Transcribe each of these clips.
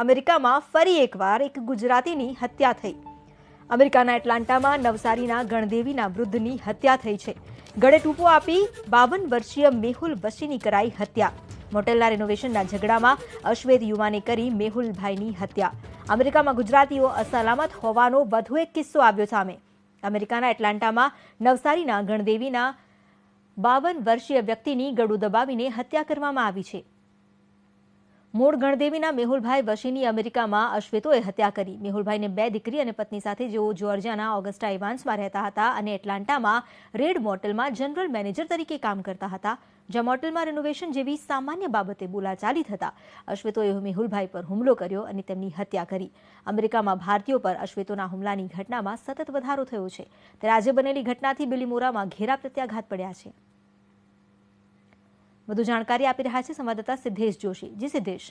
અમેરિકામાં ફરી એકવાર એક ગુજરાતીની હત્યા થઈ. અમેરિકાના એટલાન્ટામાં નવસારીના ગણદેવીના વૃદ્ધની હત્યા થઈ છે. ગળે ટૂંપો આપી 52 વર્ષીય મેહુલ વશીની કરાઈ હત્યા. મોટેલના રેનોવેશનના ઝઘડામાં અશ્વેત યુવાને કરી મેહુલભાઈની હત્યા. અમેરિકામાં ગુજરાતીઓ અસલામત હોવાનો વધુ એક કિસ્સો આવ્યો સામે. અમેરિકાના એટલાન્ટામાં નવસારીના ગણદેવીના 52 વર્ષીય વ્યક્તિની ગળું દબાવીને હત્યા કરવામાં આવી છે. મૂળ ગણદેવીના મેહુલભાઈ વશીની અમેરિકામાં અશ્વેતોએ હત્યા કરી. મેહુલભાઈને 2 દીકરી અને પત્ની સાથે જેઓ જોર્જિયાના ઓગસ્ટા ઇવાન્સમાં રહેતા હતા અને એટલાન્ટામાં રેડ મોટેલમાં જનરલ મેનેજર તરીકે કામ કરતા હતા, જ્યાં મોટેલમાં રેનોવેશન જેવી સામાન્ય બાબતે બોલાચાલી થતા અશ્વેતોએ મેહુલભાઈ પર હુમલો કર્યો અને તેમની હત્યા કરી. અમેરિકામાં ભારતીયો પર અશ્વેતોના હુમલાની ઘટનામાં સતત વધારો થયો છે. ત્યારે આજે બનેલી ઘટનાથી બિલીમોરામાં ઘેરા પ્રત્યાઘાત પડ્યા છે. વધુ જાણકારી આપી રહ્યા છે સંવાદદાતા સિદ્ધેશ જોશી. જી સિદ્ધેશ.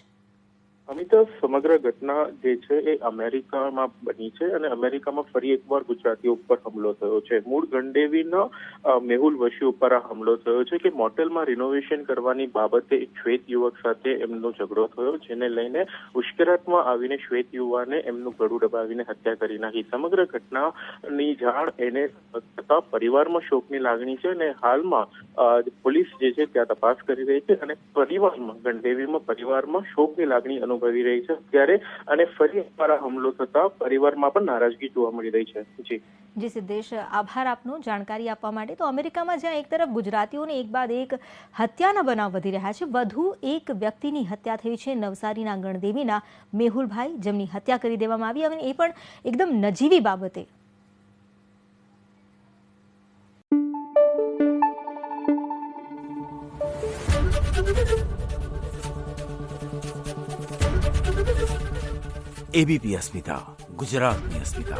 અમિતા, સમગ્ર ઘટના જે છે એ અમેરિકામાં બની છે અને અમેરિકામાં ફરી એકવાર ગુજરાતીઓ ઉપર હુમલો થયો છે. મૂળ ગણદેવીના મેહુલ વશી ઉપર આ હુમલો થયો છે કે મોટેલમાં રિનોવેશન કરવાની બાબતે એક શ્વેત યુવક સાથે એમનો ઝઘડો થયો, જેને લઈને ઉશ્કેરાટમાં આવીને શ્વેત યુવાને એમનું ગળું દબાવીને હત્યા કરી નાખી. સમગ્ર ઘટનાની જાણ એને થતા પરિવારમાં શોકની લાગણી છે અને હાલમાં પોલીસ જે છે ત્યાં તપાસ કરી રહી છે અને પરિવારમાં શોકની લાગણી અનુભવી રહી છે ત્યારે અને ફરી એકવાર હુમલો થતા પરિવારમાં પણ નારાજગી જોવા મળી રહી છે. જી સિદ્ધેશ, આભાર આપનો જાણકારી આપવા માટે. તો અમેરિકામાં જ્યાં એક તરફ ગુજરાતીઓને એક બાદ એક હત્યાના બનાવ વધી રહ્યા છે, વધુ એક વ્યક્તિની હત્યા થઈ છે નવસારીના ગણદેવીના મેહુલભાઈ, જેમની હત્યા કરી દેવામાં આવી અને એ પણ એકદમ નજીવી બાબતે. एबीपी अस्मिता, गुजरातनी अस्मिता.